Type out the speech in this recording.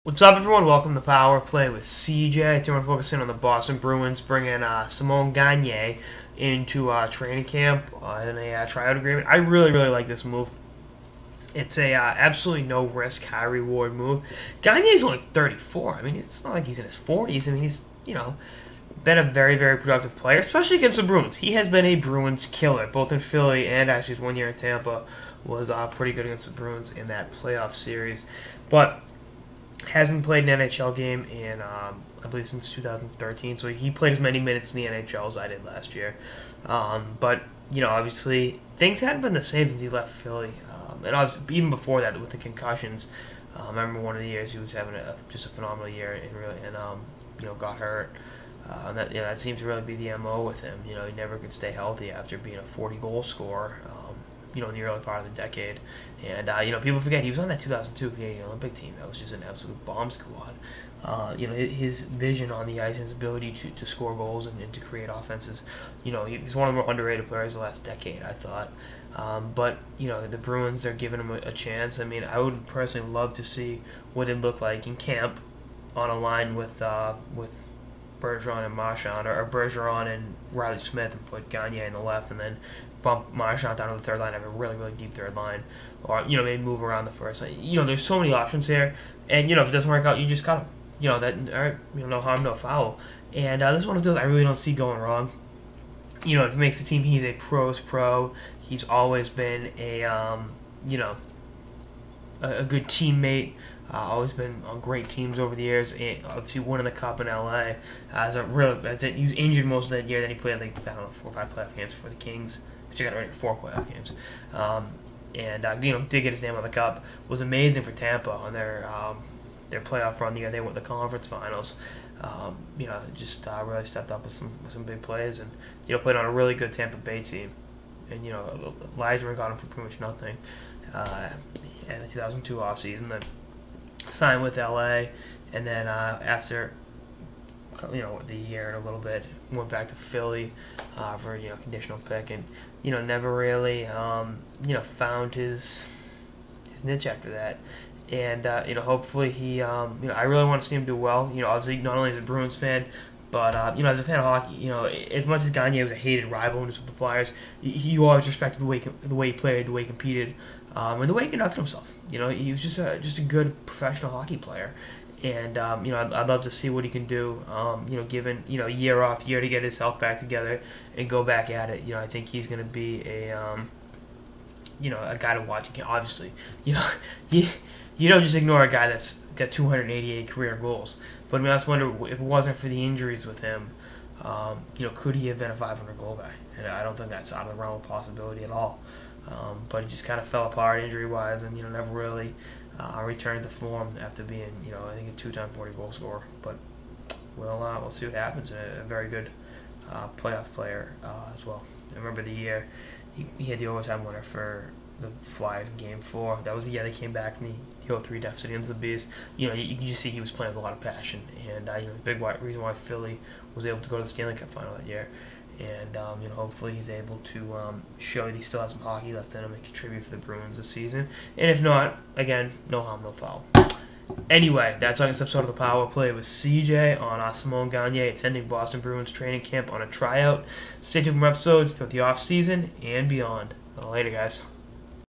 What's up, everyone? Welcome to Power Play with CJ. Today we're focusing on the Boston Bruins, bringing Gagne into training camp in a tryout agreement. I really like this move. It's a absolutely no risk, high reward move. Gagne is only 34. I mean, it's not like he's in his 40s. I mean, he's been a very productive player, especially against the Bruins. He has been a Bruins killer, both in Philly and actually his 1 year in Tampa was pretty good against the Bruins in that playoff series, but hasn't played an NHL game in, I believe, since 2013. So he played as many minutes in the NHL as I did last year. But, obviously, things hadn't been the same since he left Philly. And obviously, even before that, with the concussions, I remember one of the years he was having just a phenomenal year and got hurt. That seems to really be the MO with him. He never could stay healthy after being a 40-goal scorer. In the early part of the decade. And, people forget he was on that 2002 Canadian Olympic team. That was just an absolute bomb squad. His vision on the ice and his ability to score goals and to create offenses, he's one of the more underrated players of the last decade, I thought. But, the Bruins, they're giving him a chance. I mean, I would personally love to see what it looked like in camp on a line with Bergeron and Marchand, or Bergeron and Riley Smith, and put Gagne in the left, and then bump Marchand down to the third line, have a really deep third line, or maybe move around the first line. There's so many options here, and if it doesn't work out, you just cut him. That, all right, no harm, no foul. And this is one of those I really don't see going wrong. If he makes the team, he's a pro's pro. He's always been a good teammate. Always been on great teams over the years. And obviously, winning the cup in LA he was injured most of that year. Then he played 4 or 5 playoff games for the Kings, which I got right 4 playoff games. Did get his name on the cup. Was amazing for Tampa on their playoff run the year they went to the conference finals. Really stepped up with some big plays, and played on a really good Tampa Bay team. And Elijah got him for pretty much nothing in the 2002 offseason. Then signed with LA, and then after the year and a little bit, went back to Philly for conditional pick, and never really found his niche after that. And hopefully he I really want to see him do well. Obviously, not only as a Bruins fan, but as a fan of hockey, as much as Gagne was a hated rival with the Flyers, you always respected the way he played, the way he competed, and the way he conducted himself. He was just a good professional hockey player, and I'd love to see what he can do. Given year off year to get his health back together and go back at it. I think he's going to be a guy to watch. Obviously, you don't just ignore a guy that's got 288 career goals. But I just wonder if it wasn't for the injuries with him, could he have been a 500 goal guy? And I don't think that's out of the realm of possibility at all. But he just kind of fell apart injury wise, and never really returned to form after being I think a 2-time 40 goal scorer. But we'll see what happens. A very good playoff player as well. I remember the year he had the overtime winner for the Flyers in Game 4. That was the year they came back from the 0-3 deficit against the Bees. You can just see he was playing with a lot of passion, and the big reason why Philly was able to go to the Stanley Cup final that year. And hopefully he's able to show that he still has some hockey left in him and contribute for the Bruins this season. And if not, again, no harm, no foul. Anyway, that's on this episode of the Power Play with CJ on Gagne attending Boston Bruins training camp on a tryout. Stay tuned for episodes throughout the off season and beyond. Later, guys.